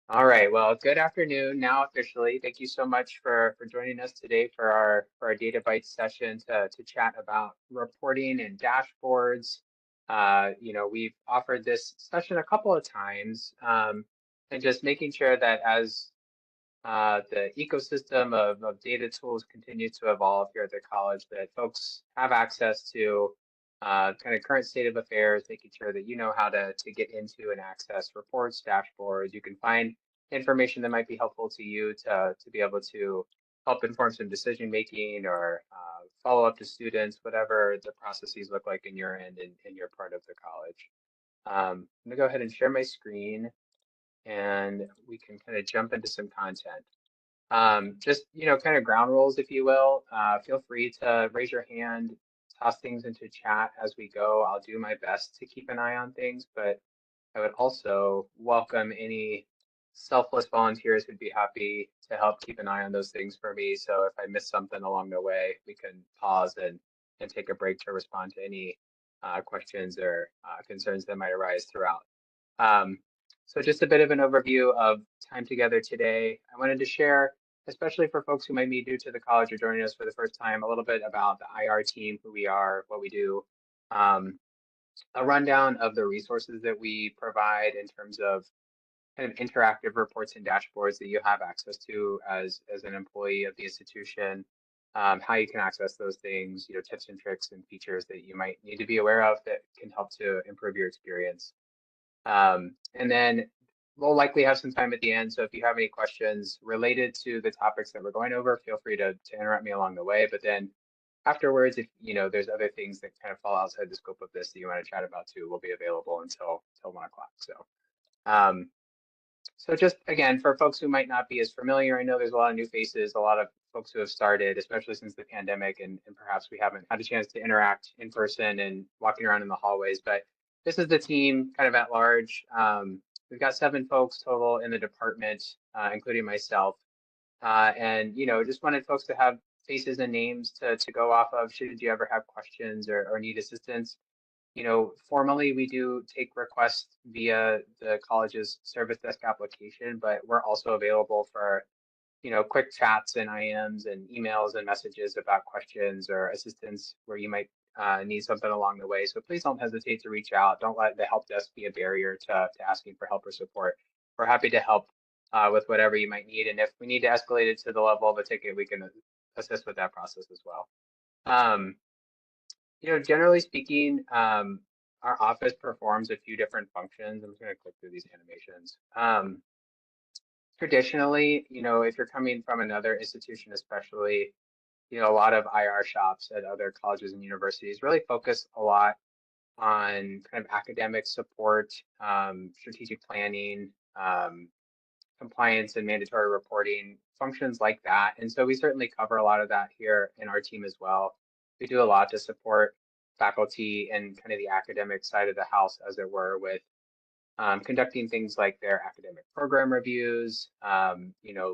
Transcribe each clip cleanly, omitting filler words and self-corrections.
All right. Well, good afternoon now officially. Thank you so much for joining us today for our DataBytes session to chat about reporting and dashboards. We've offered this session a couple of times, and just making sure that as the ecosystem of data tools continues to evolve here at the college, that folks have access to kind of current state of affairs, making sure that you know how to get into and access reports, dashboards. You can find information that might be helpful to you to be able to help inform some decision making or follow up to students, whatever the processes look like in your end and in your part of the college. I'm gonna go ahead and share my screen and we can kind of jump into some content. Just, kind of ground rules, if you will. Feel free to raise your hand, toss things into chat as we go. I'll do my best to keep an eye on things, but I would also welcome any selfless volunteers who'd be happy to help keep an eye on those things for me. So if I miss something along the way, we can pause and take a break to respond to any questions or concerns that might arise throughout. Um, so just a bit of an overview of time together today. I wanted to share, especially for folks who might be new to the college or joining us for the first time, a little bit about the IR team, who we are, what we do, um, a rundown of the resources that we provide in terms of kind of interactive reports and dashboards that you have access to as an employee of the institution, how you can access those things, tips and tricks and features that you might need to be aware of that can help to improve your experience. And then we'll likely have some time at the end. So if you have any questions related to the topics that we're going over, feel free to interrupt me along the way. But then afterwards, if there's other things that kind of fall outside the scope of this that you want to chat about too, we'll be available until 1 o'clock. Um, so just again, for folks who might not be as familiar, I know there's a lot of new faces, a lot of folks who have started, especially since the pandemic, and perhaps we haven't had a chance to interact in person and walking around in the hallways. But this is the team kind of at large. We've got 7 folks total in the department, including myself. And just wanted folks to have faces and names to go off of should you ever have questions or need assistance. Formally we do take requests via the college's service desk application, but we're also available for, quick chats and IMs and emails and messages about questions or assistance where you might need something along the way. So please don't hesitate to reach out. Don't let the help desk be a barrier to asking for help or support. We're happy to help with whatever you might need. And if we need to escalate it to the level of a ticket, we can assist with that process as well. Um, generally speaking, our office performs a few different functions. I'm just going to click through these animations. Traditionally, if you're coming from another institution, especially, a lot of IR shops at other colleges and universities really focus a lot on kind of academic support, strategic planning, compliance and mandatory reporting, functions like that. And so we certainly cover a lot of that here in our team as well. We do a lot to support faculty and kind of the academic side of the house, as it were, with conducting things like their academic program reviews,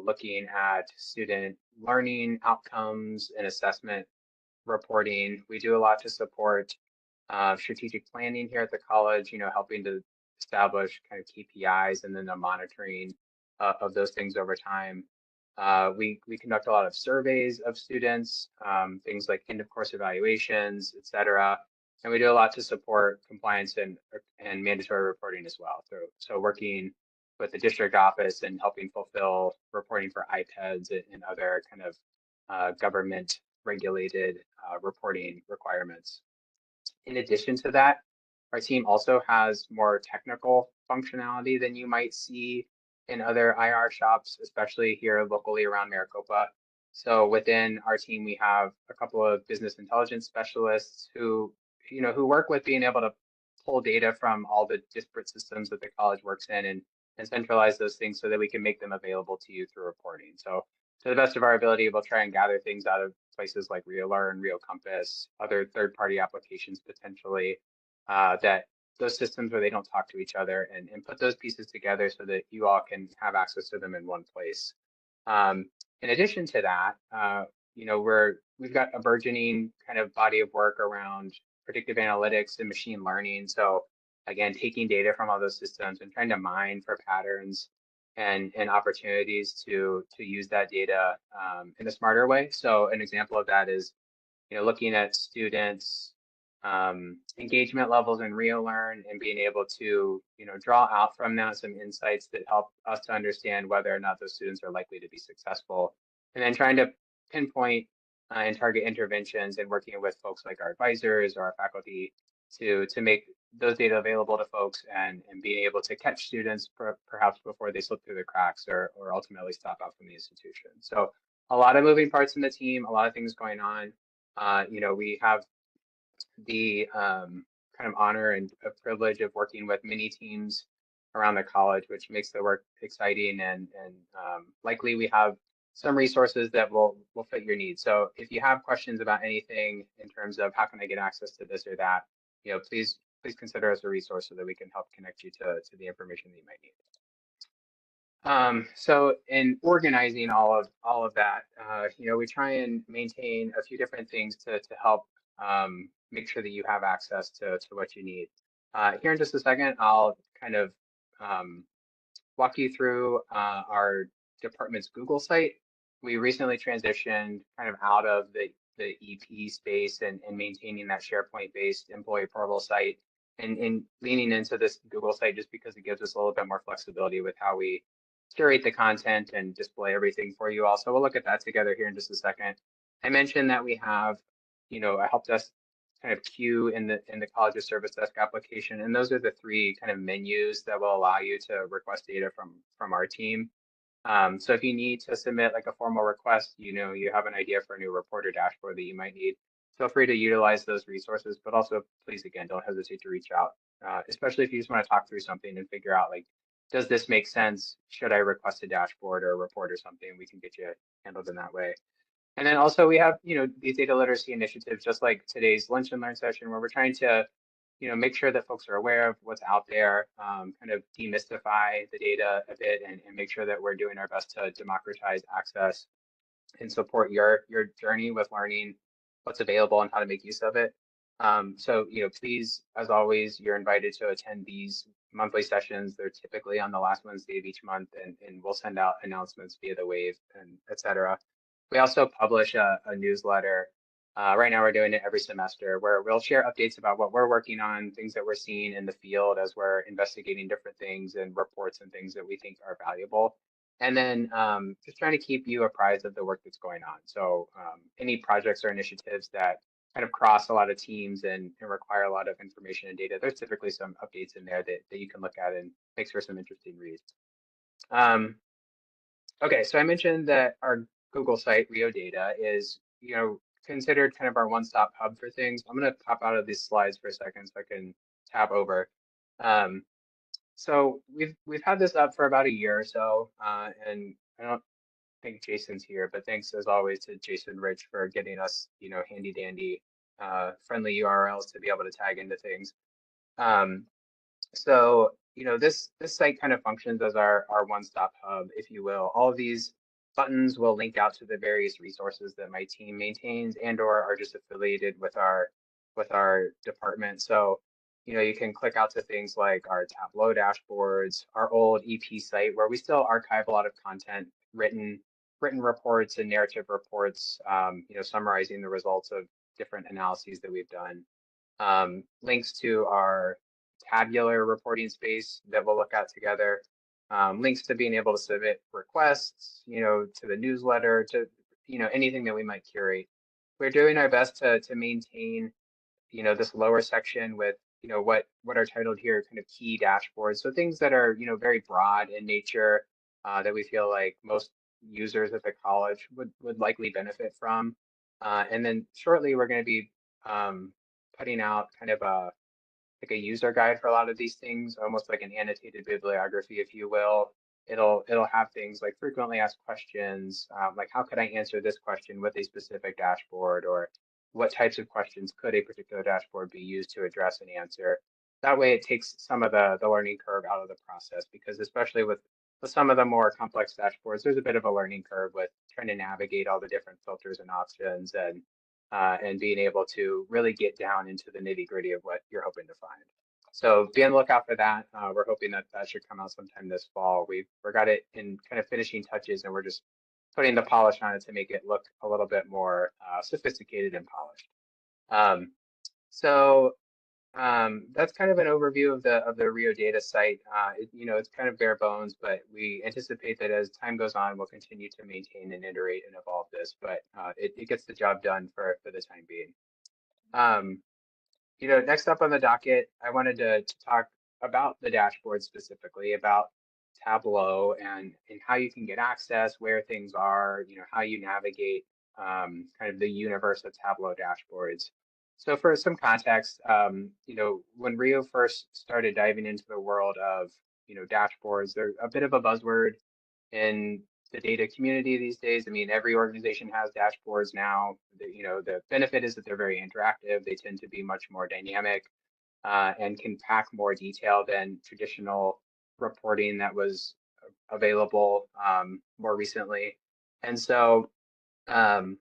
looking at student learning outcomes and assessment reporting. We do a lot to support strategic planning here at the college, helping to establish kind of KPIs and then the monitoring of those things over time. We conduct a lot of surveys of students, things like end of course evaluations, et cetera. And we do a lot to support compliance and mandatory reporting as well. So working with the district office and helping fulfill reporting for IPEDs and other kind of government regulated reporting requirements. In addition to that, our team also has more technical functionality than you might see in other IR shops, especially here locally around Maricopa. So within our team, we have a couple of business intelligence specialists who work with being able to pull data from all the disparate systems that the college works in and centralize those things so that we can make them available to you through reporting. So to the best of our ability, we'll try and gather things out of places like RealLearn, RealCompass, other third-party applications potentially, that those systems where they don't talk to each other and put those pieces together so that you all can have access to them in one place. In addition to that, we've got a burgeoning kind of body of work around predictive analytics and machine learning. So again, taking data from all those systems and trying to mine for patterns and opportunities to use that data in a smarter way. So an example of that is, looking at students' engagement levels in RealLearn and being able to, draw out from that some insights that help us to understand whether or not those students are likely to be successful. And then trying to pinpoint and target interventions and working with folks like our advisors or our faculty to make those data available to folks and being able to catch students perhaps before they slip through the cracks or ultimately stop out from the institution. So a lot of moving parts in the team, a lot of things going on. We have the kind of honor and a privilege of working with many teams around the college, which makes the work exciting and likely we have some resources that will fit your needs. So if you have questions about anything in terms of how can I get access to this or that, please consider us a resource so that we can help connect you to the information that you might need. So in organizing all of that, we try and maintain a few different things to help make sure that you have access to what you need. Here in just a second, I'll kind of um, walk you through our department's Google site. We recently transitioned kind of out of the EP space and maintaining that SharePoint-based employee portal site and leaning into this Google site just because it gives us a little bit more flexibility with how we curate the content and display everything for you all. So we'll look at that together here in just a second. I mentioned that we have, a help desk kind of queue in the College of Service Desk application, and those are the three kind of menus that will allow you to request data from our team. So if you need to submit like a formal request, you have an idea for a new report or dashboard that you might need, feel free to utilize those resources, but also please, again, don't hesitate to reach out, especially if you just want to talk through something and figure out like, does this make sense? Should I request a dashboard or a report or something? We can get you handled in that way. And then also we have, these data literacy initiatives, just like today's Lunch and Learn session, where we're trying to, make sure that folks are aware of what's out there, kind of demystify the data a bit and make sure that we're doing our best to democratize access and support your journey with learning what's available and how to make use of it. So, please, as always, you're invited to attend these monthly sessions. They're typically on the last Wednesday of each month, and we'll send out announcements via the wave and et cetera. We also publish a newsletter. Right now, we're doing it every semester where we'll share updates about what we're working on, things that we're seeing in the field as we're investigating different things and reports and things that we think are valuable. And then just trying to keep you apprised of the work that's going on. So any projects or initiatives that kind of cross a lot of teams and require a lot of information and data, there's typically some updates in there that you can look at and makes for some interesting reads. Okay, so I mentioned that our Google site, Rio Data, is considered kind of our one-stop hub for things. I'm going to pop out of these slides for a second so I can tab over. So we've had this up for about a year or so, and I don't think Jason's here, but thanks as always to Jason Rich for getting us, handy dandy, friendly URLs to be able to tag into things. So, this site kind of functions as our one-stop hub, if you will. All of these buttons will link out to the various resources that my team maintains and or are just affiliated with our department. So, you can click out to things like our Tableau dashboards, our old EP site where we still archive a lot of content, written reports and narrative reports, summarizing the results of different analyses that we've done. Links to our tabular reporting space that we'll look at together, links to being able to submit requests, to the newsletter, to, anything that we might curate. We're doing our best to maintain, this lower section with, what are titled here kind of key dashboards. So things that are, very broad in nature that we feel like most users at the college would likely benefit from. And then shortly, we're going to be putting out kind of a user guide for a lot of these things, almost like an annotated bibliography, if you will. It'll have things like frequently asked questions, like how could I answer this question with a specific dashboard, or what types of questions could a particular dashboard be used to address and answer. That way it takes some of the learning curve out of the process, because especially with some of the more complex dashboards, there's a bit of a learning curve with trying to navigate all the different filters and options and being able to really get down into the nitty gritty of what you're hoping to find. So be on the lookout for that. We're hoping that that should come out sometime this fall. We've got it in kind of finishing touches, and we're just putting the polish on it to make it look a little bit more sophisticated and polished. Um, so that's kind of an overview of the Rio data site. It's kind of bare bones, but we anticipate that as time goes on, we'll continue to maintain and iterate and evolve this. But it gets the job done for the time being. Um, Next up on the docket, I wanted to talk about the dashboard specifically, about Tableau and how you can get access, where things are, how you navigate kind of the universe of Tableau dashboards. So for some context, when Rio first started diving into the world of, dashboards, they're a bit of a buzzword in the data community these days. I mean, every organization has dashboards now. The benefit is that they're very interactive. They tend to be much more dynamic and can pack more detail than traditional reporting that was available more recently. And so um,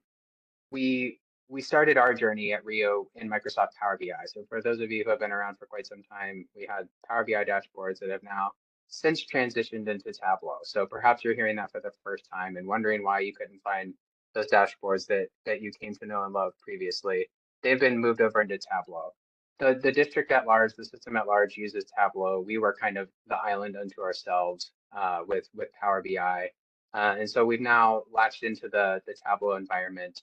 we we started our journey at Rio in Microsoft Power BI. So for those of you who have been around for quite some time, we had Power BI dashboards that have now since transitioned into Tableau. So perhaps you're hearing that for the first time and wondering why you couldn't find those dashboards that you came to know and love previously. They've been moved over into Tableau. The district at large, the system at large uses Tableau. We were kind of the island unto ourselves with Power BI. And so we've now latched into the Tableau environment,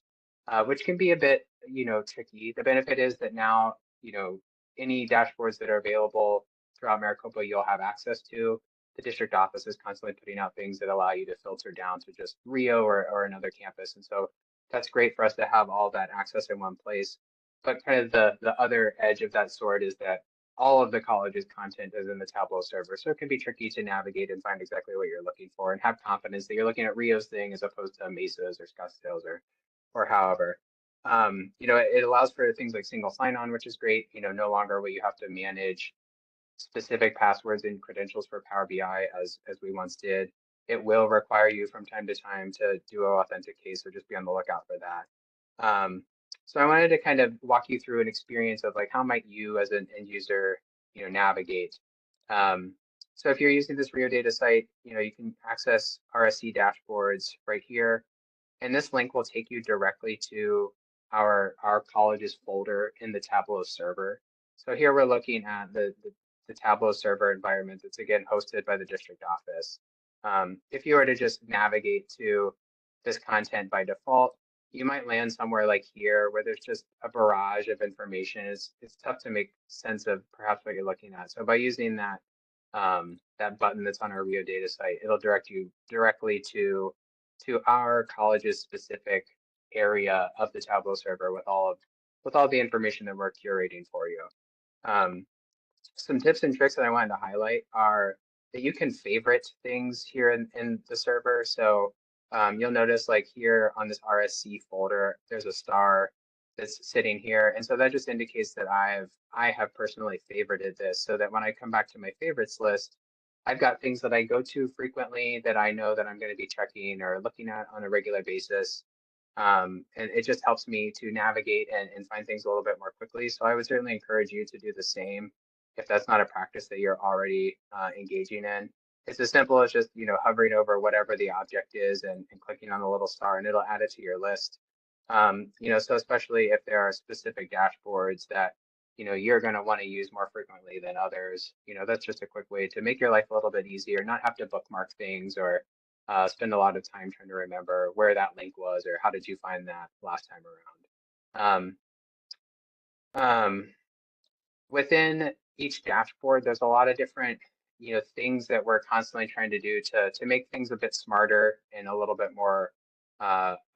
which can be a bit, tricky. The benefit is that now, any dashboards that are available throughout Maricopa, you'll have access to. The district office is constantly putting out things that allow you to filter down to just Rio or another campus. And so that's great for us to have all that access in one place. But kind of the other edge of that sword is that all of the college's content is in the Tableau server. So it can be tricky to navigate and find exactly what you're looking for and have confidence that you're looking at Rio's thing as opposed to Mesa's or Scottsdale's or however. It allows for things like single sign-on, which is great. No longer will you have to manage specific passwords and credentials for Power BI as we once did. It will require you from time to time to do authenticate, so just be on the lookout for that. So I wanted to kind of walk you through an experience of like how might you as an end user, navigate. So if you're using this Rio data site, you can access RSC dashboards right here. And this link will take you directly to our college's folder in the Tableau server. So here we're looking at the Tableau server environment. It's again hosted by the district office. If you were to just navigate to this content by default, you might land somewhere like here where there's just a barrage of information. It's tough to make sense of perhaps what you're looking at. So by using that button that's on our Rio data site, it'll direct you directly to our college's specific area of the Tableau server with all the information that we're curating for you. Some tips and tricks that I wanted to highlight are that you can favorite things here in the server. So you'll notice like here on this RSC folder, there's a star that's sitting here. And so that just indicates that I have personally favorited this so that when I come back to my favorites list, I've got things that I go to frequently that I know that I'm going to be checking or looking at on a regular basis. And it just helps me to navigate and find things a little bit more quickly. So I would certainly encourage you to do the same if that's not a practice that you're already engaging in. It's as simple as just, hovering over whatever the object is and clicking on the little star and it'll add it to your list. So especially if there are specific dashboards that, you're going to want to use more frequently than others, that's just a quick way to make your life a little bit easier, not have to bookmark things or spend a lot of time trying to remember where that link was or how did you find that last time around. Um, Within each dashboard, there's a lot of different, things that we're constantly trying to do to make things a bit smarter and a little bit more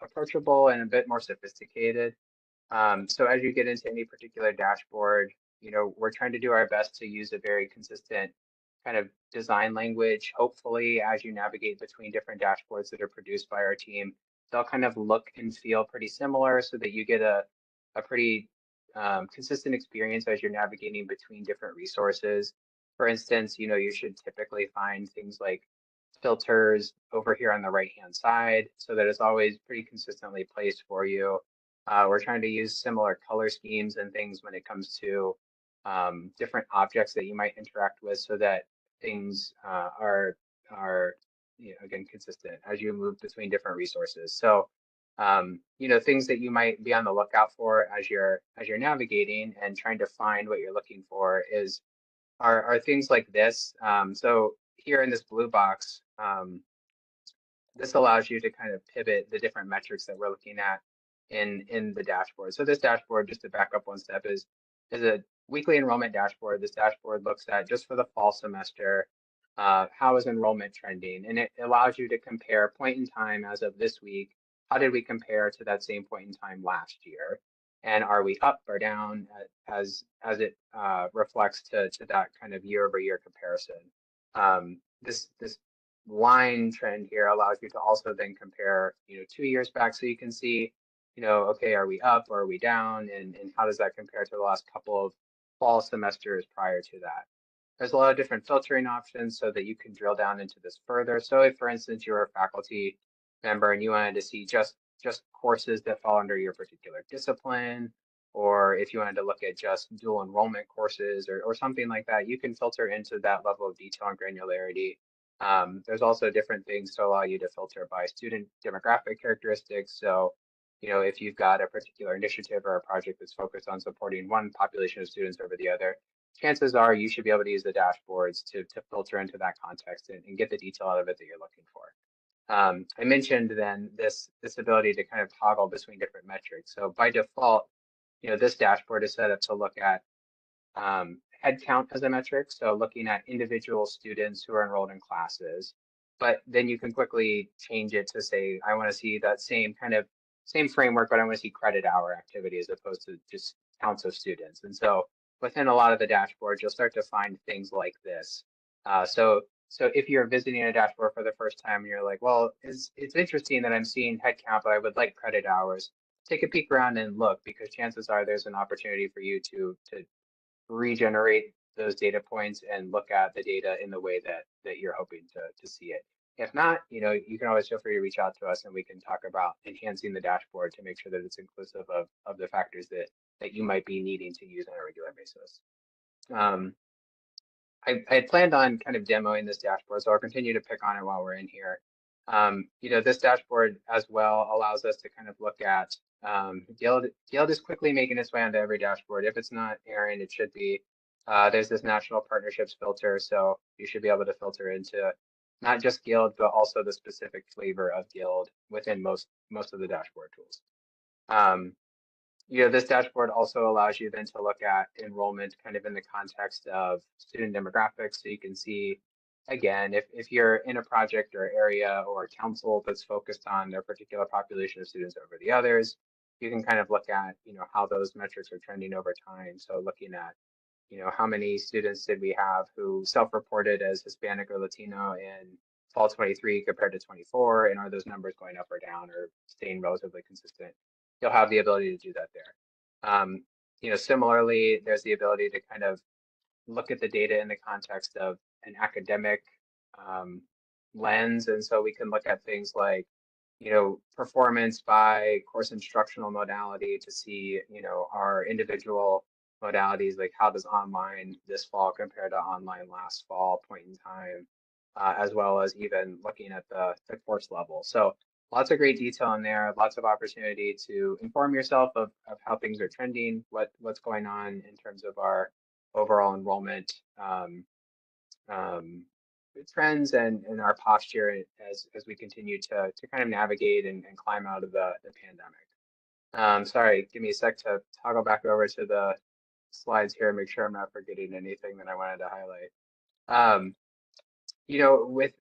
approachable and a bit more sophisticated. So as you get into any particular dashboard, we're trying to do our best to use a very consistent kind of design language. Hopefully, as you navigate between different dashboards that are produced by our team, they'll kind of look and feel pretty similar so that you get a pretty consistent experience as you're navigating between different resources. For instance, you should typically find things like filters over here on the right-hand side so that it's always pretty consistently placed for you. We're trying to use similar color schemes and things when it comes to different objects that you might interact with so that things are again consistent as you move between different resources. So things that you might be on the lookout for as you're navigating and trying to find what you're looking for are things like this. So here in this blue box, this allows you to kind of pivot the different metrics that we're looking at in the dashboard. So this dashboard, just to back up one step, is a weekly enrollment dashboard. This dashboard looks at just for the fall semester, how is enrollment trending, and it allows you to compare point in time as of this week. How did we compare to that same point in time last year? And are we up or down as it reflects to that kind of year over year comparison? This line trend here allows you to also then compare, 2 years back, so you can see, okay, are we up or are we down, and how does that compare to the last couple of fall semesters prior to that? There's a lot of different filtering options so that you can drill down into this further. So if, for instance, you're a faculty member and you wanted to see just courses that fall under your particular discipline, or if you wanted to look at just dual enrollment courses or something like that, you can filter into that level of detail and granularity. There's also different things to allow you to filter by student demographic characteristics. So, if you've got a particular initiative or a project that's focused on supporting one population of students over the other, chances are you should be able to use the dashboards to filter into that context and get the detail out of it that you're looking for. I mentioned then this ability to kind of toggle between different metrics. So by default, this dashboard is set up to look at head count as a metric, so looking at individual students who are enrolled in classes. But then you can quickly change it to say, I want to see that same framework, but I want to see credit hour activity as opposed to just counts of students. And so within a lot of the dashboards, you'll start to find things like this. So if you're visiting a dashboard for the first time and you're like, well, it's interesting that I'm seeing head count, but I would like credit hours. Take a peek around and look, because chances are there's an opportunity for you to regenerate those data points and look at the data in the way that you're hoping to see it. If not, you can always feel free to reach out to us and we can talk about enhancing the dashboard to make sure that it's inclusive of the factors that you might be needing to use on a regular basis. I had planned on kind of demoing this dashboard, so I'll continue to pick on it while we're in here. This dashboard as well allows us to kind of look at Guild is quickly making its way onto every dashboard. If it's not, Aaron, it should be. There's this national partnerships filter, so you should be able to filter into not just Guild, but also the specific flavor of Guild within most of the dashboard tools. This dashboard also allows you then to look at enrollment kind of in the context of student demographics. So you can see, again, if you're in a project or area or council that's focused on their particular population of students over the others, you can kind of look at, how those metrics are trending over time. So looking at, how many students did we have who self-reported as Hispanic or Latino in fall 23 compared to 24, and are those numbers going up or down or staying relatively consistent? You'll have the ability to do that there. Similarly, there's the ability to kind of look at the data in the context of an academic lens. And so we can look at things like, performance by course instructional modality to see, our individual modalities, like how does online this fall compare to online last fall point in time, as well as even looking at the course level. So lots of great detail in there, lots of opportunity to inform yourself of how things are trending, what's going on in terms of our overall enrollment trends and our posture as we continue to kind of navigate and climb out of the pandemic. Sorry, give me a sec to toggle back over to the slides here and make sure I'm not forgetting anything that I wanted to highlight.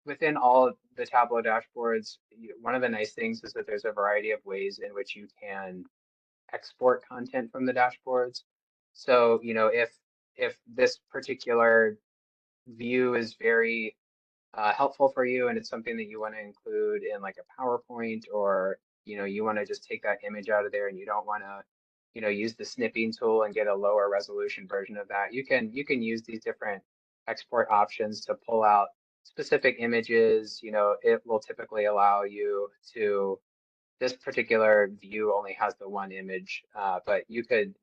Within all the Tableau dashboards, one of the nice things is that there's a variety of ways in which you can export content from the dashboards. So, if this particular view is very helpful for you and it's something that you want to include in like a PowerPoint, or, you want to just take that image out of there and you don't want to, use the snipping tool and get a lower resolution version of that, you can use these different export options to pull out specific images. It will typically allow you to, this particular view only has the one image, but you could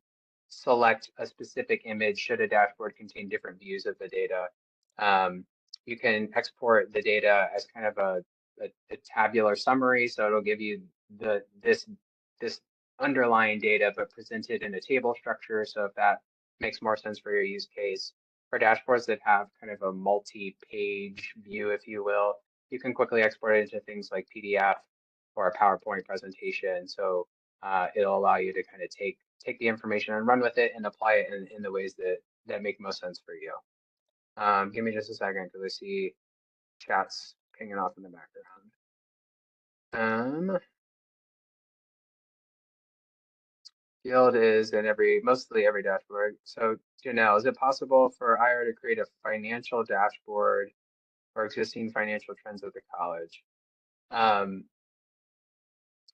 select a specific image should a dashboard contain different views of the data. Um, you can export the data as kind of a tabular summary, so it'll give you this underlying data, but presented in a table structure. So if that makes more sense for your use case, for dashboards that have kind of a multi-page view, if you will, you can quickly export it into things like PDF or a PowerPoint presentation. So it'll allow you to kind of take the information and run with it and apply it in the ways that make most sense for you. Give me just a second because I see chats pinging off in the background. Field is in mostly every dashboard. So Janelle, is it possible for IR to create a financial dashboard for existing financial trends of the college?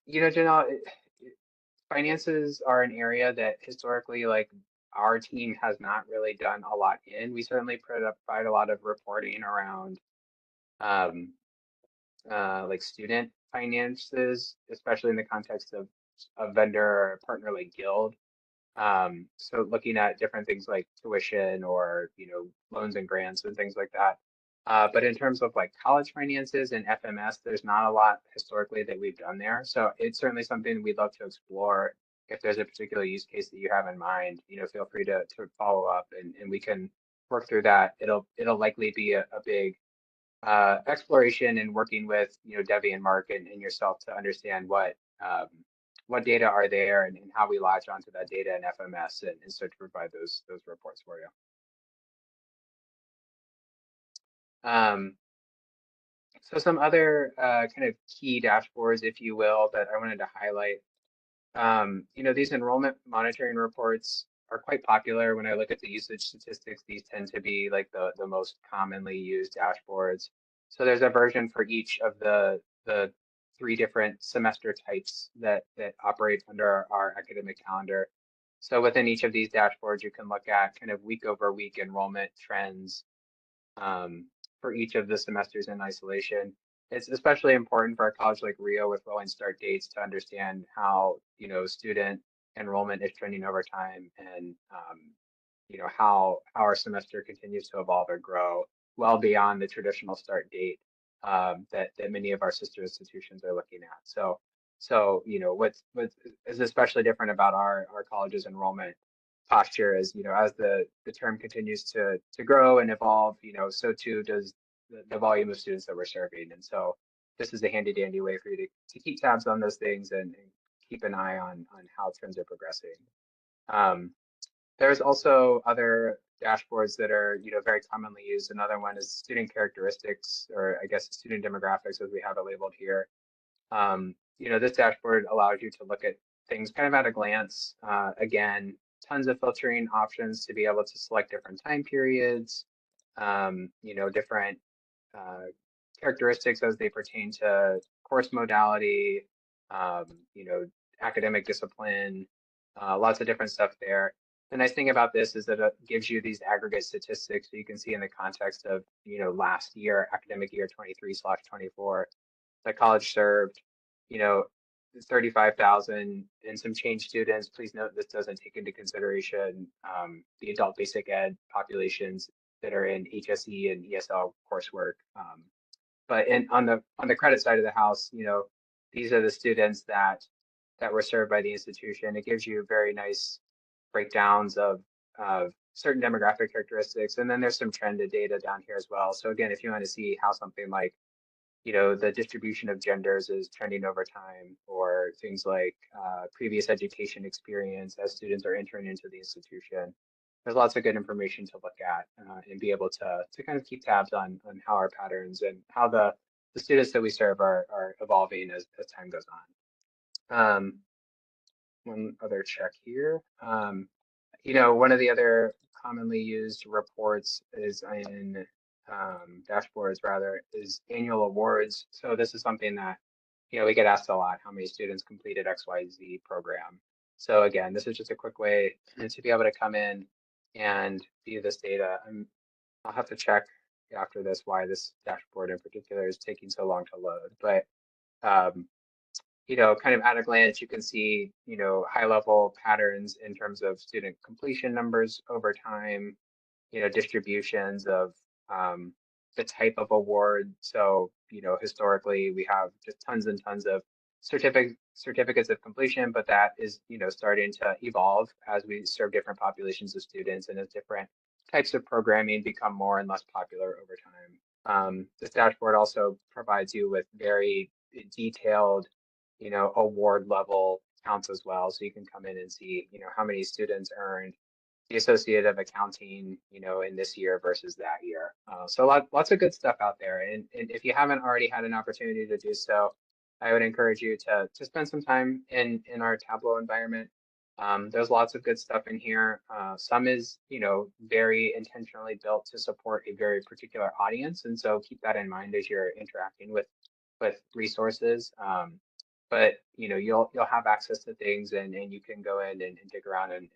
Janelle, finances are an area that historically, like, our team has not really done a lot in. We certainly provide a lot of reporting around um, like student finances, especially in the context of a vendor or a partner like Guild. So looking at different things like tuition or, loans and grants and things like that. But in terms of like college finances and FMS, there's not a lot historically that we've done there. So it's certainly something we'd love to explore. If there's a particular use case that you have in mind, feel free to follow up and we can work through that. It'll likely be a big exploration and working with, Debbie and Mark and yourself to understand what data are there and how we latch onto that data in FMS and start to provide those reports for you. Um, so some other kind of key dashboards, if you will, that I wanted to highlight. These enrollment monitoring reports are quite popular. When I look at the usage statistics, these tend to be like the most commonly used dashboards. So there's a version for each of the three different semester types that operate under our academic calendar. So within each of these dashboards, you can look at kind of week over week enrollment trends for each of the semesters in isolation. It's especially important for a college like Rio with rolling start dates to understand how, student enrollment is trending over time and, how our semester continues to evolve and grow well beyond the traditional start date that many of our sister institutions are looking at. So what is especially different about our college's enrollment posture is, as the term continues to grow and evolve, so too does the volume of students that we're serving. And so this is a handy dandy way for you to keep tabs on those things and keep an eye on how trends are progressing. There's also other dashboards that are, very commonly used. Another one is student characteristics, or I guess student demographics as we have it labeled here. This dashboard allows you to look at things kind of at a glance. Again, tons of filtering options to be able to select different time periods, different characteristics as they pertain to course modality, um, you know, academic discipline, lots of different stuff there. The nice thing about this is that it gives you these aggregate statistics so you can see in the context of, last year, academic year 23/24, the college served, you know, 35,000 and some change students. Please note this doesn't take into consideration the adult basic ed populations that are in HSE and ESL coursework. But on the credit side of the house, these are the students that were served by the institution. It gives you very nice breakdowns of certain demographic characteristics, and then there's some trended data down here as well. So again, if you want to see how something like the distribution of genders is trending over time, or things like previous education experience as students are entering into the institution. There's lots of good information to look at and be able to kind of keep tabs on how our patterns and how the students that we serve are evolving as time goes on. One other check here. One of the other commonly used reports is in dashboards rather is annual awards. So this is something that, we get asked a lot, how many students completed XYZ program. So again, this is just a quick way to be able to come in and view this data. I'll have to check after this why this dashboard in particular is taking so long to load. But kind of at a glance, you can see, high level patterns in terms of student completion numbers over time, distributions of um, the type of award. So, historically, we have just tons and tons of certificates of completion, but that is, starting to evolve as we serve different populations of students and as different types of programming become more and less popular over time. This dashboard also provides you with very detailed, award level counts as well. So you can come in and see, how many students earned the Associate of Accounting, in this year versus that year. So lots of good stuff out there. And if you haven't already had an opportunity to do so, I would encourage you to spend some time in our Tableau environment. There's lots of good stuff in here. Some is, very intentionally built to support a very particular audience. And so keep that in mind as you're interacting with resources. But you'll have access to things and you can go in and dig around and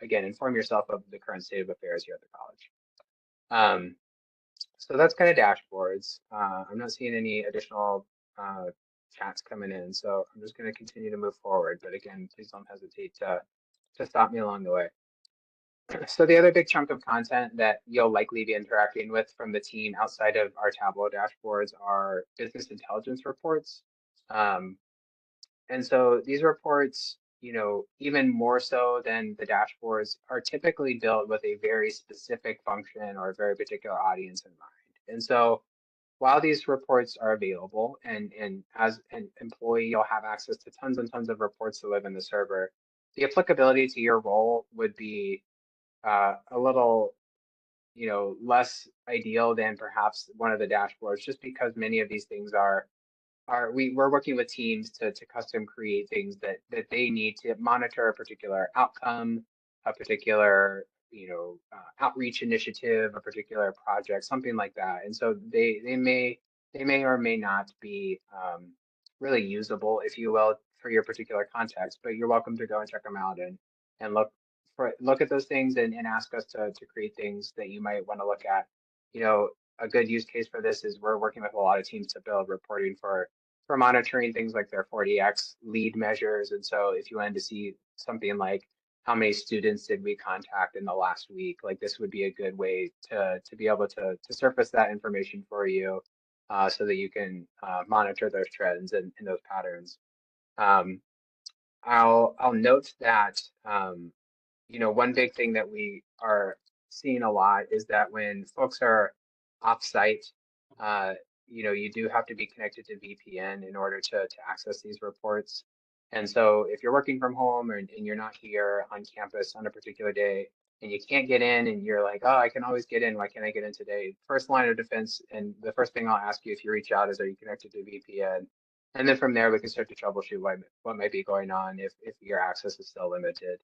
again, inform yourself of the current state of affairs here at the college. So that's kind of dashboards. I'm not seeing any additional chats coming in, so I'm just going to continue to move forward. But again, please don't hesitate to stop me along the way. So the other big chunk of content that you'll likely be interacting with from the team outside of our Tableau dashboards are business intelligence reports. Um, and so these reports, even more so than the dashboards, are typically built with a very specific function or a very particular audience in mind. And so while these reports are available and as an employee, you'll have access to tons and tons of reports that live in the server, the applicability to your role would be a little, less ideal than perhaps one of the dashboards, just because many of these things we're working with teams to custom create things that they need to monitor a particular outcome, a particular outreach initiative, a particular project, something like that. And so they may or may not be really usable, if you will, for your particular context. But you're welcome to go and check them out and look at those things and ask us to create things that you might want to look at. A good use case for this is we're working with a lot of teams to build reporting for monitoring things like their 40X lead measures. And so if you wanted to see something like how many students did we contact in the last week, like this would be a good way to be able to surface that information for you so that you can monitor those trends and those patterns. Um, I'll note that one big thing that we are seeing a lot is that when folks are offsite, uh, you do have to be connected to VPN in order to access these reports. And so if you're working from home and you're not here on campus on a particular day and you can't get in and you're like, oh, I can always get in. Why can't I get in today? First line of defense. And the first thing I'll ask you if you reach out is, are you connected to VPN? And then from there, we can start to troubleshoot what might be going on if your access is still limited.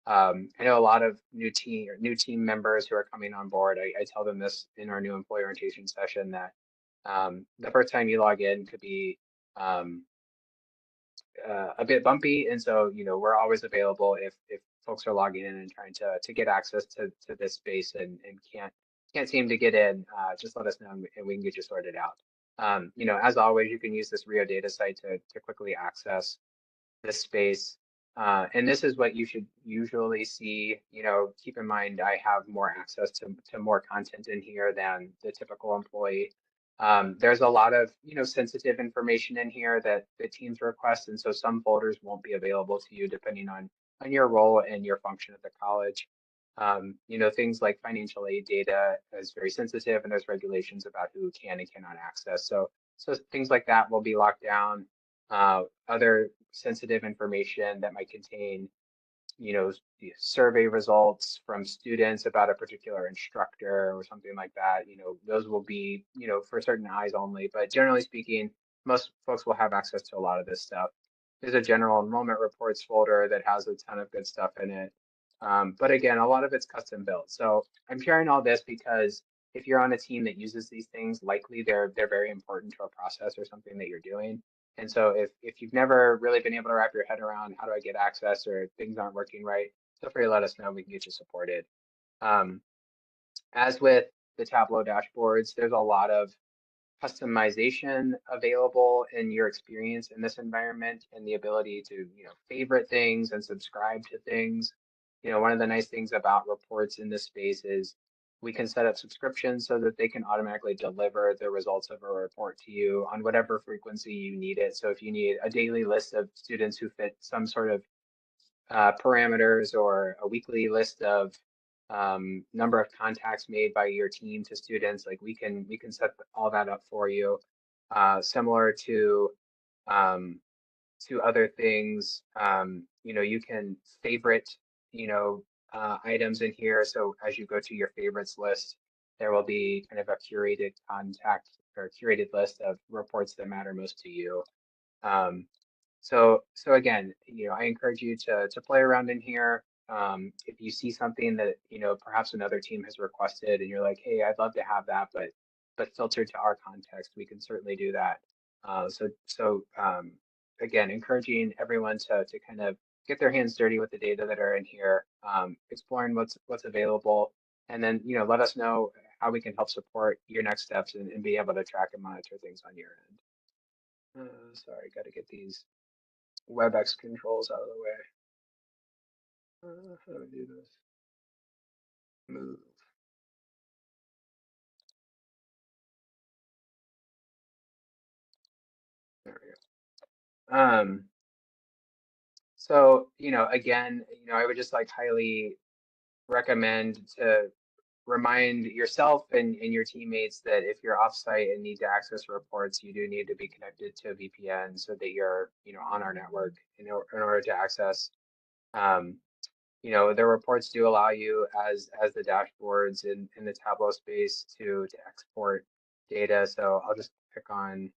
I know a lot of new team members who are coming on board. I tell them this in our new employee orientation session that the first time you log in could be um, a bit bumpy, and so we're always available if folks are logging in and trying to get access to this space and can't seem to get in. Just let us know and we can get you sorted out. As always, you can use this Rio data site to quickly access this space. And this is what you should usually see. Keep in mind, I have more access to more content in here than the typical employee. There's a lot of, sensitive information in here that the teams request. And so some folders won't be available to you depending on your role and your function at the college. Things like financial aid data is very sensitive and there's regulations about who can and cannot access. So things like that will be locked down. Other sensitive information that might contain, the survey results from students about a particular instructor or something like that. Those will be, for certain eyes only. But generally speaking, most folks will have access to a lot of this stuff. There's a general enrollment reports folder that has a ton of good stuff in it. But again, a lot of it's custom built. So I'm sharing all this because if you're on a team that uses these things, likely they're very important to a process or something that you're doing. And so if you've never really been able to wrap your head around how do I get access or things aren't working right, feel free to let us know. We can get you supported. Um, as with the Tableau dashboards, there's a lot of customization available in your experience in this environment and the ability to, favorite things and subscribe to things. One of the nice things about reports in this space is we can set up subscriptions so that they can automatically deliver the results of a report to you on whatever frequency you need it. So if you need a daily list of students who fit some sort of parameters or a weekly list of number of contacts made by your team to students, like we can set all that up for you. Similar um, to other things, you can favorite, items in here. So as you go to your favorites list, there will be kind of a curated contact or curated list of reports that matter most to you. Um, so again, I encourage you to play around in here. If you see something that, perhaps another team has requested and you're like, hey, I'd love to have that, but filtered to our context, we can certainly do that. So again, encouraging everyone to kind of get their hands dirty with the data that are in here, exploring what's available, and then, let us know how we can help support your next steps and be able to track and monitor things on your end. Sorry, got to get these WebEx controls out of the way. How do we do this? Move. There we go. So, again, I would just like highly recommend to remind yourself and your teammates that if you're offsite and need to access reports, you do need to be connected to a VPN so that you're, on our network in order to access. Um, the reports do allow you as the dashboards in the Tableau space to export data. So I'll just pick on,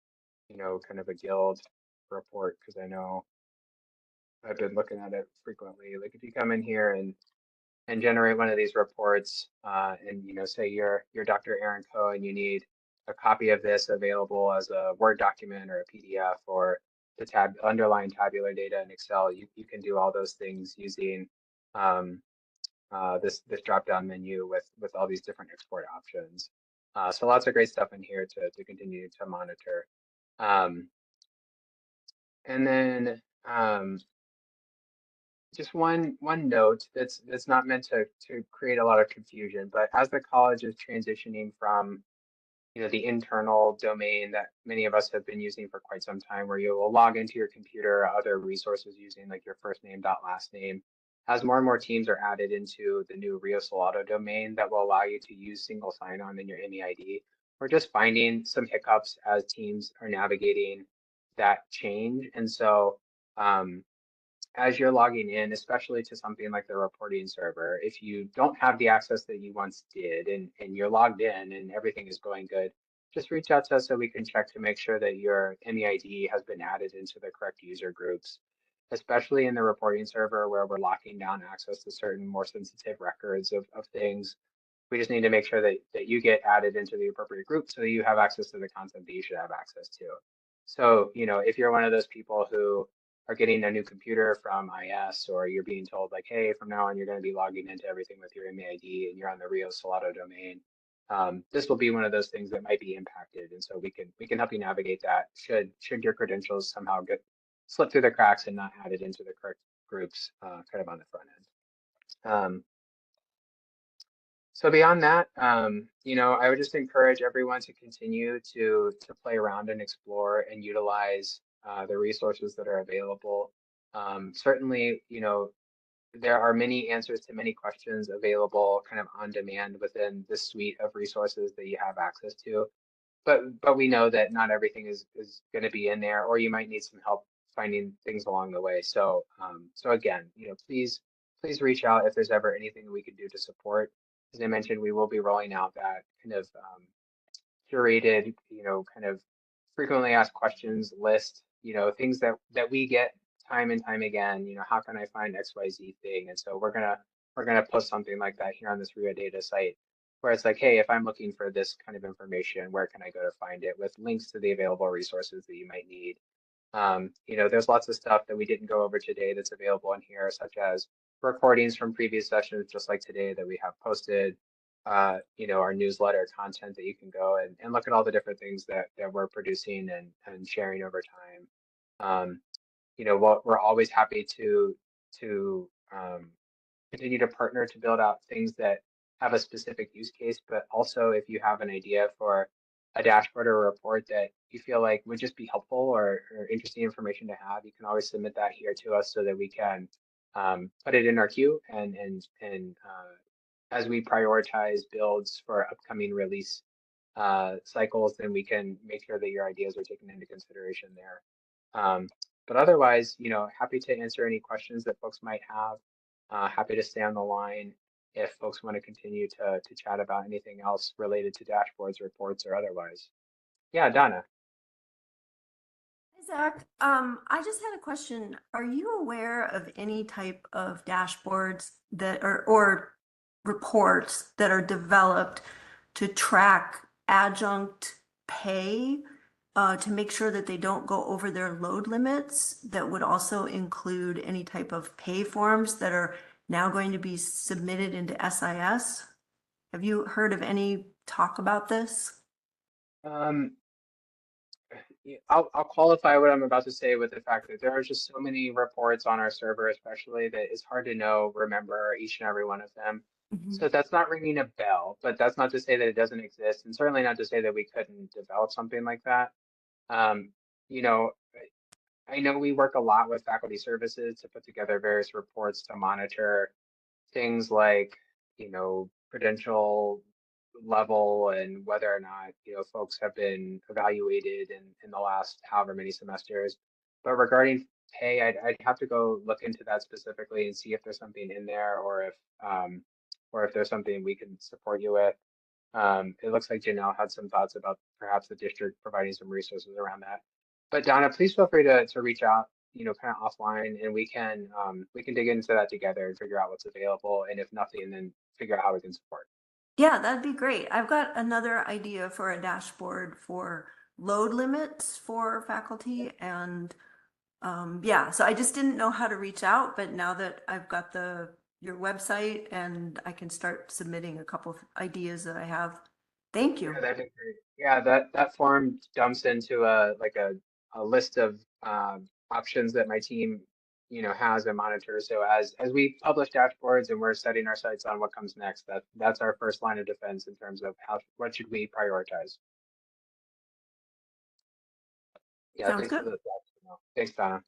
kind of a guild report because I know I've been looking at it frequently. Like if you come in here and generate one of these reports, and say you're Dr. Aaron Coe and you need a copy of this available as a Word document or a PDF or the underlying tabular data in Excel, you can do all those things using um, this drop down menu with all these different export options. So lots of great stuff in here to continue to monitor. Um, and then just one note that's not meant to create a lot of confusion, but as the college is transitioning from the internal domain that many of us have been using for quite some time, where you will log into your computer or other resources using like your first name dot last name. As more and more teams are added into the new Rio Salado domain that will allow you to use single sign-on in your MEID, we're just finding some hiccups as teams are navigating that change. And so as you're logging in, especially to something like the reporting server, if you don't have the access that you once did and you're logged in and everything is going good, just reach out to us so we can check to make sure that your MEID has been added into the correct user groups, especially in the reporting server where we're locking down access to certain more sensitive records of things. We just need to make sure that you get added into the appropriate group so that you have access to the content that you should have access to. So, if you're one of those people who are getting a new computer from IS, or you're being told like, hey, from now on, you're going to be logging into everything with your MEID and you're on the Rio Salado domain, this will be one of those things that might be impacted. And so we can help you navigate that should your credentials somehow get slip through the cracks and not added into the correct groups kind of on the front end. So beyond that, I would just encourage everyone to continue to play around and explore and utilize the resources that are available. Certainly, there are many answers to many questions available kind of on demand within the suite of resources that you have access to. But we know that not everything is going to be in there, or you might need some help finding things along the way. So again, please reach out if there's ever anything that we can do to support. As I mentioned, we will be rolling out that kind of curated, kind of frequently asked questions list, things that we get time and time again, how can I find XYZ thing? And so we're gonna post something like that here on this Rio data site where it's like, hey, if I'm looking for this kind of information, where can I go to find it, with links to the available resources that you might need. There's lots of stuff that we didn't go over today that's available in here, such as recordings from previous sessions, just like today, that we have posted. our newsletter content that you can go and look at all the different things that we're producing and sharing over time. We're always happy to continue to partner to build out things that have a specific use case, but also if you have an idea for a dashboard or a report that you feel like would just be helpful or interesting information to have, you can always submit that here to us so that we can put it in our queue and as we prioritize builds for upcoming release cycles, then we can make sure that your ideas are taken into consideration there. But otherwise, happy to answer any questions that folks might have. Happy to stay on the line if folks want to continue to chat about anything else related to dashboards, reports, or otherwise. Yeah, Donna. Hey, Zach. I just had a question. Are you aware of any type of dashboards that or reports that are developed to track adjunct pay to make sure that they don't go over their load limits, that would also include any type of pay forms that are now going to be submitted into SIS? Have you heard of any talk about this? Um, I'll qualify what I'm about to say with the fact that there are just so many reports on our server, especially that it's hard to remember each and every one of them. Mhm. So that's not ringing a bell, but that's not to say that it doesn't exist, and certainly not to say that we couldn't develop something like that. Um, you know, I know we work a lot with faculty services to put together various reports to monitor things like, credential level and whether or not, folks have been evaluated in the last however many semesters. But regarding pay, I'd have to go look into that specifically and see if there's something in there or if there's something we can support you with. It looks like Janelle had some thoughts about perhaps the district providing some resources around that. But Donna, please feel free to reach out, kind of offline, and we can dig into that together and figure out what's available, and if nothing, then figure out how we can support. Yeah, that'd be great. I've got another idea for a dashboard for load limits for faculty and yeah, so I just didn't know how to reach out, but now that I've got your website and I can start submitting a couple of ideas that I have. Thank you. Yeah, that'd be great. Yeah, that form dumps into a list of options that my team, has and monitors. So as we publish dashboards and we're setting our sights on what comes next, that's our first line of defense in terms of what should we prioritize. Yeah, Sounds thanks for good. the thoughts. Thanks, Donna.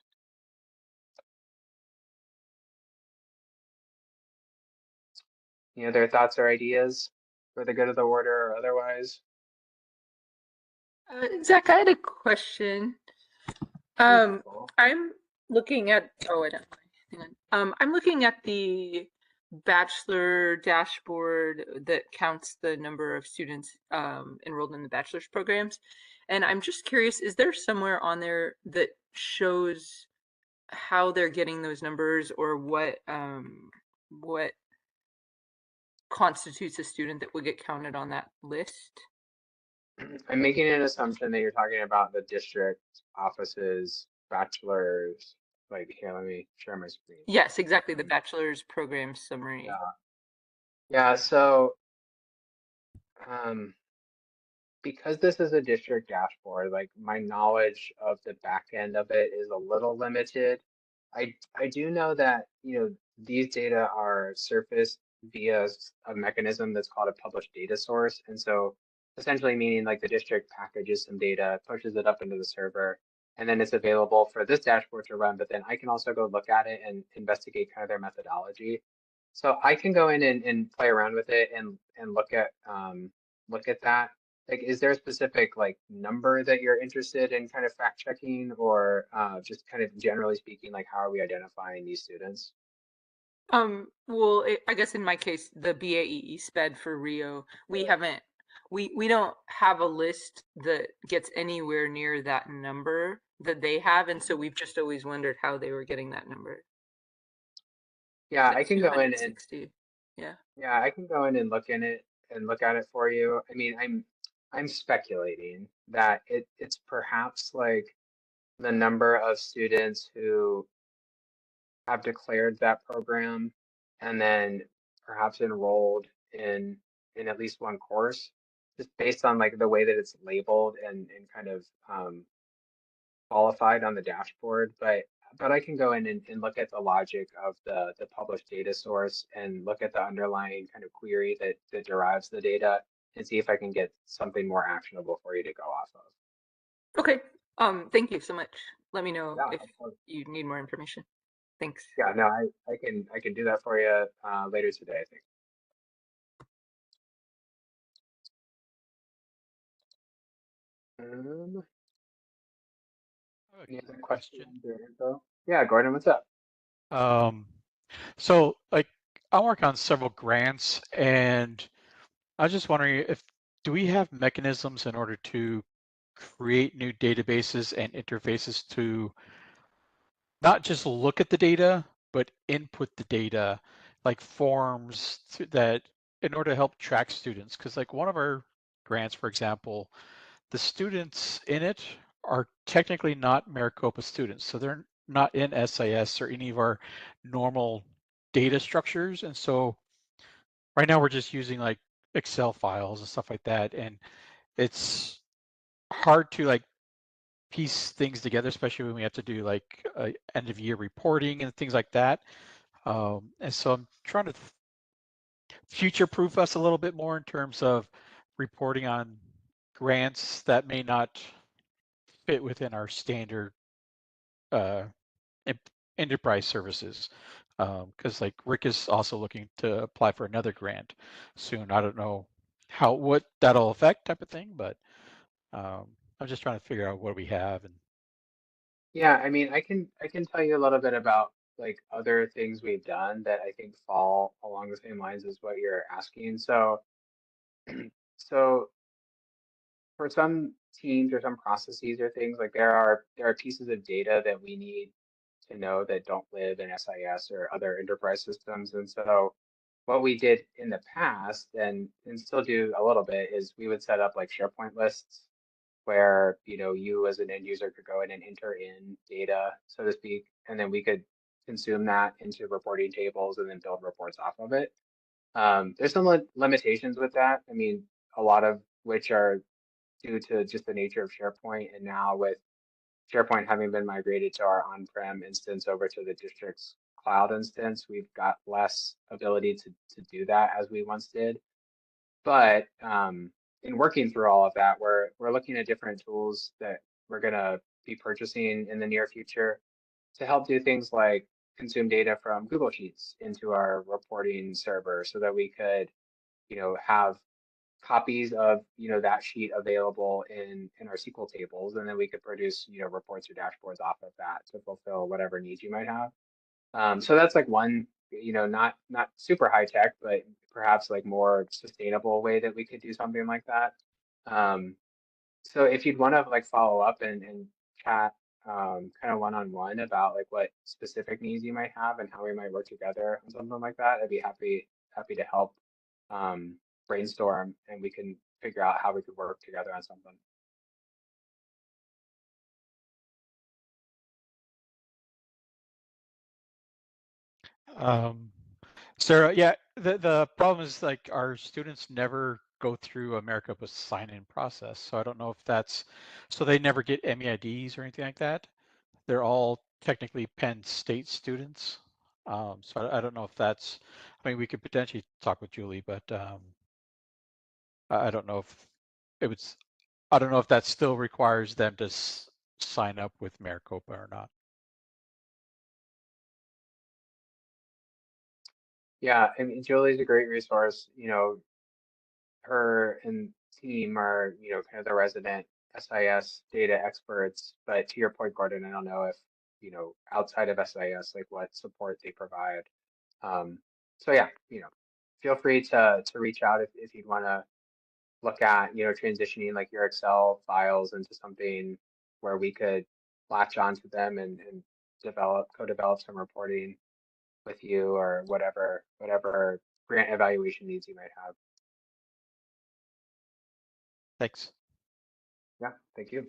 Any other thoughts or ideas for the good of the order or otherwise? Zach, I had a question. Beautiful. I'm looking at, oh, I don't, hang on. I'm looking at the bachelor dashboard that counts the number of students enrolled in the bachelor's programs. And I'm just curious, is there somewhere on there that shows how they're getting those numbers or what constitutes a student that would get counted on that list? I'm making an assumption that you're talking about the district offices, bachelor's. Like here, let me share my screen. Yes, exactly, the bachelor's program summary. Yeah. Yeah, so um, because this is a district dashboard, like my knowledge of the back end of it is a little limited. I do know that, these data are surfaced via a mechanism that's called a published data source. And so essentially meaning like the district packages some data, pushes it up into the server, and then it's available for this dashboard to run. But then I can also go look at it and investigate kind of their methodology. So I can go in and play around with it and look at that. Like, is there a specific like number that you're interested in kind of fact checking, or just kind of generally speaking, like how are we identifying these students? Well, I guess in my case, the BAEE sped for Rio, we don't have a list that gets anywhere near that number that they have, and so we've just always wondered how they were getting that number. Yeah, It's I can go in and 260. Yeah. yeah, I can go in and look at it for you. I mean, I'm speculating that it's perhaps like the number of students who have declared that program and then perhaps enrolled in in at least one course, just based on like the way that it's labeled and kind of qualified on the dashboard. But I can go in and look at the logic of the published data source and look at the underlying kind of query that derives the data and see if I can get something more actionable for you to go off of. Okay. Thank you so much. Let me know Yeah, if of course. you need more information. Thanks. Yeah, no, I can do that for you later today, I think. Um, I have any a other question. questions or info? Yeah, Gordon, what's up? So like I work on several grants, and I was just wondering if do we have mechanisms in order to create new databases and interfaces to not just look at the data, but input the data, like forms that in order to help track students. Because like one of our grants, for example, the students in it are technically not Maricopa students, so they're not in SIS or any of our normal data structures. And so right now we're just using like Excel files and stuff like that, and it's hard to like piece things together, especially when we have to do like end of year reporting and things like that. And so I'm trying to future proof us a little bit more in terms of reporting on grants that may not fit within our standard uh, enterprise services. Because like Rick is also looking to apply for another grant soon. I don't know what that'll affect type of thing, but I'm just trying to figure out what we have. And Yeah, I mean, I can tell you a little bit about like other things we've done that I think fall along the same lines as what you're asking. So, so for some teams or some processes or things, like there are pieces of data that we need to know that don't live in SIS or other enterprise systems. And so what we did in the past and still do a little bit is we would set up like SharePoint lists where, you know, you as an end user could go in and enter in data, so to speak, and then we could consume that into reporting tables and then build reports off of it. There's some limitations with that. I mean, a lot of which are due to just the nature of SharePoint. And now with SharePoint having been migrated to our on-prem instance over to the district's cloud instance, we've got less ability to do that as we once did. But in working through all of that, we're looking at different tools that we're gonna be purchasing in the near future to help do things like consume data from Google Sheets into our reporting server so that we could, you know, have copies of, you know, that sheet available in our SQL tables, and then we could produce, you know, reports or dashboards off of that to fulfill whatever needs you might have. So that's like one, you know, not super high tech, but perhaps like more sustainable way that we could do something like that. Um, so if you'd want to like follow up and chat kind of one-on-one about like what specific needs you might have and how we might work together on something like that, I'd be happy to help um, brainstorm and we can figure out how we could work together on something. um, Sarah, yeah, the problem is like our students never go through a Maricopa sign-in process, so I don't know if that's so they never get MEIDs or anything like that. They're all technically Penn State students. So I don't know if that's, I mean, we could potentially talk with Julie, but I don't know if it was, I don't know if that still requires them to sign up with Maricopa or not. Yeah, I mean, Julie's a great resource. You know, her and team are, you know, kind of the resident SIS data experts. But to your point, Gordon, I don't know if, you know, outside of SIS, like what support they provide. Um, so yeah, you know, feel free to reach out if you'd want to look at, you know, transitioning like your Excel files into something where we could latch onto them and co-develop some reporting with you or whatever grant evaluation needs you might have. Thanks. Yeah, thank you.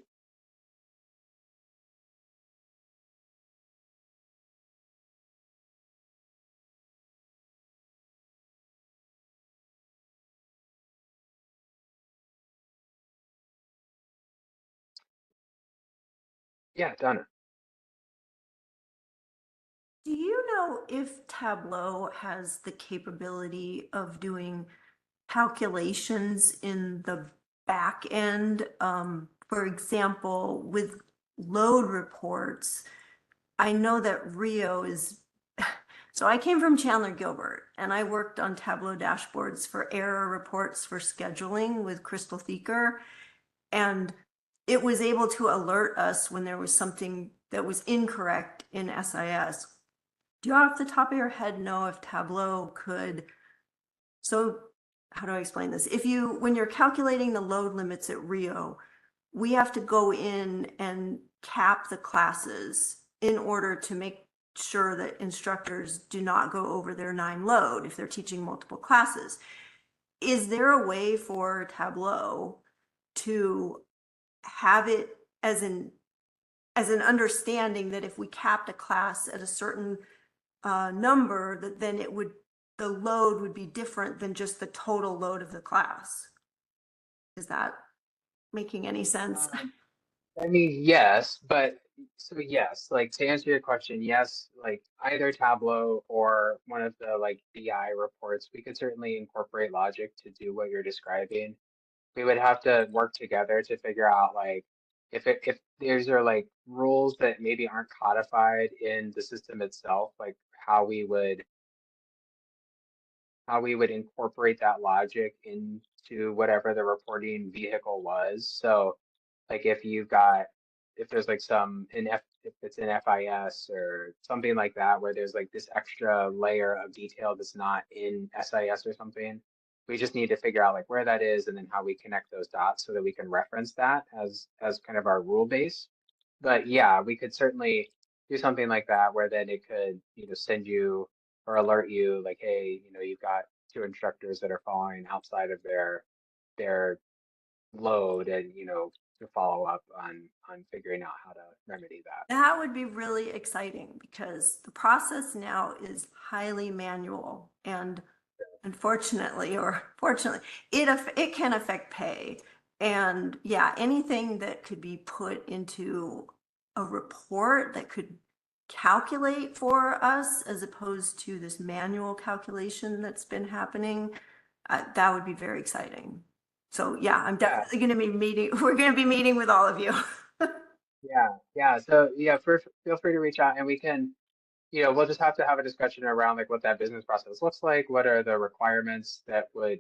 Yeah, Donna. Do you know if Tableau has the capability of doing calculations in the back end? For example, with load reports, I know that Rio is, so I came from Chandler Gilbert and I worked on Tableau dashboards for error reports for scheduling with Crystal Thieker. And it was able to alert us when there was something that was incorrect in SIS. Do you off the top of your head know if Tableau could, so how do I explain this? When you're calculating the load limits at Rio, we have to go in and cap the classes in order to make sure that instructors do not go over their 9 load if they're teaching multiple classes. Is there a way for Tableau to have it as an understanding that if we capped a class at a certain number, that then the load would be different than just the total load of the class? Is that making any sense? I mean, yes, but so yes, like to answer your question, yes, like either Tableau or one of the like BI reports, we could certainly incorporate logic to do what you're describing. We would have to work together to figure out like if these are like rules that maybe aren't codified in the system itself, like how we would incorporate that logic into whatever the reporting vehicle was. So like if there's like if it's an FIS or something like that where there's like this extra layer of detail that's not in SIS or something, we just need to figure out like where that is and then how we connect those dots so that we can reference that as kind of our rule base. But yeah, we could certainly do something like that where then it could, send you or alert you like, hey, you've got 2 instructors that are falling outside of their load and, to follow up on figuring out how to remedy that. That would be really exciting because the process now is highly manual, and unfortunately or fortunately, it can affect pay. And yeah, anything that could be put into a report that could calculate for us as opposed to this manual calculation that's been happening, that would be very exciting. So yeah, I'm Yeah, definitely going to be meeting. We're going to be meeting with all of you. yeah. So yeah, feel free to reach out and we can, we'll just have to have a discussion around like what that business process looks like. What are the requirements that would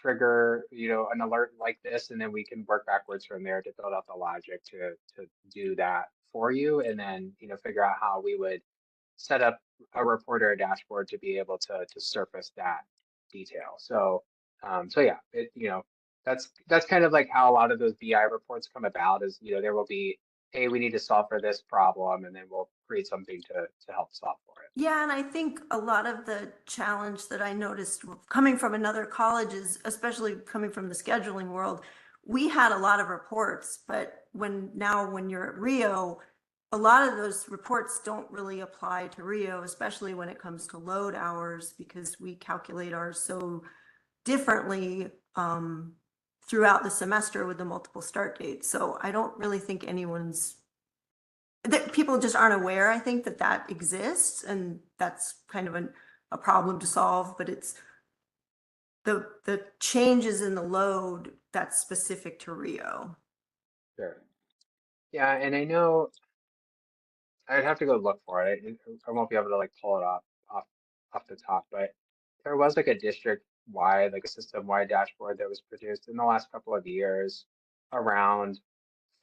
trigger, an alert like this, and then we can work backwards from there to build out the logic to do that for you, and then, figure out how we would set up a report or a dashboard to be able to surface that detail. So yeah, that's kind of like how a lot of those BI reports come about is, there will be, hey, we need to solve for this problem, and then we'll create something to help solve for it. Yeah, and I think a lot of the challenge that I noticed coming from another college is, especially coming from the scheduling world, we had a lot of reports, but when you're at Rio, a lot of those reports don't really apply to Rio, especially when it comes to load hours, because we calculate ours so differently throughout the semester with the multiple start dates. So I don't really think that people just aren't aware, I think, that exists, and that's kind of a problem to solve, but it's the changes in the load that's specific to Rio. Sure. Yeah, and I know I'd have to go look for it. I won't be able to like pull it off the top, but there was like a district wide, like a system wide dashboard that was produced in the last couple of years around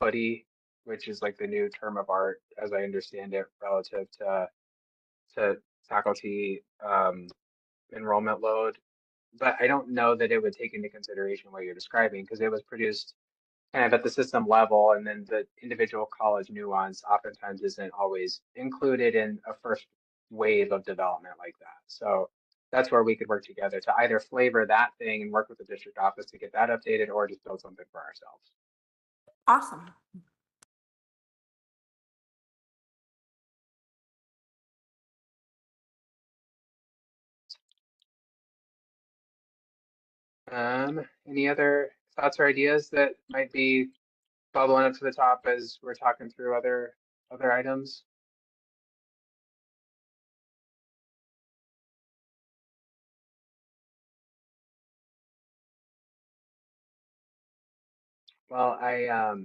footy, which is like the new term of art, as I understand it, relative to faculty enrollment load. But I don't know that it would take into consideration what you're describing because it was produced kind of at the system level, and then the individual college nuance oftentimes isn't always included in a first wave of development like that. So that's where we could work together to either flavor that thing and work with the district office to get that updated, or just build something for ourselves. Awesome. Any other thoughts or ideas that might be bubbling up to the top as we're talking through other items? Well, I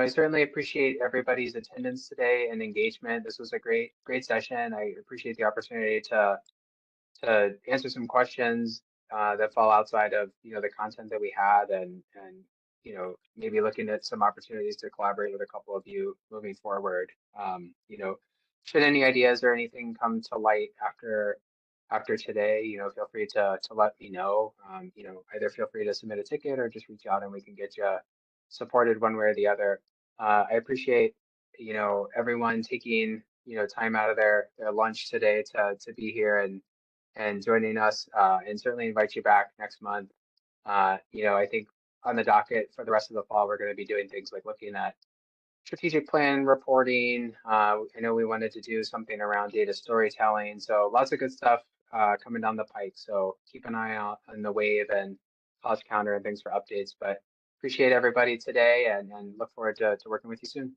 certainly appreciate everybody's attendance today and engagement. This was a great session. I appreciate the opportunity to answer some questions that fall outside of the content that we had, and maybe looking at some opportunities to collaborate with a couple of you moving forward. Should any ideas or anything come to light after today, feel free to let me know. Either feel free to submit a ticket or just reach out and we can get you supported one way or the other. I appreciate everyone taking time out of their lunch today to be here and joining us, and certainly invite you back next month. I think on the docket for the rest of the fall, we're going to be doing things like looking at strategic plan reporting. I know we wanted to do something around data storytelling. So lots of good stuff coming down the pike. So keep an eye out on the wave and College Calendar and things for updates. But appreciate everybody today and look forward to working with you soon.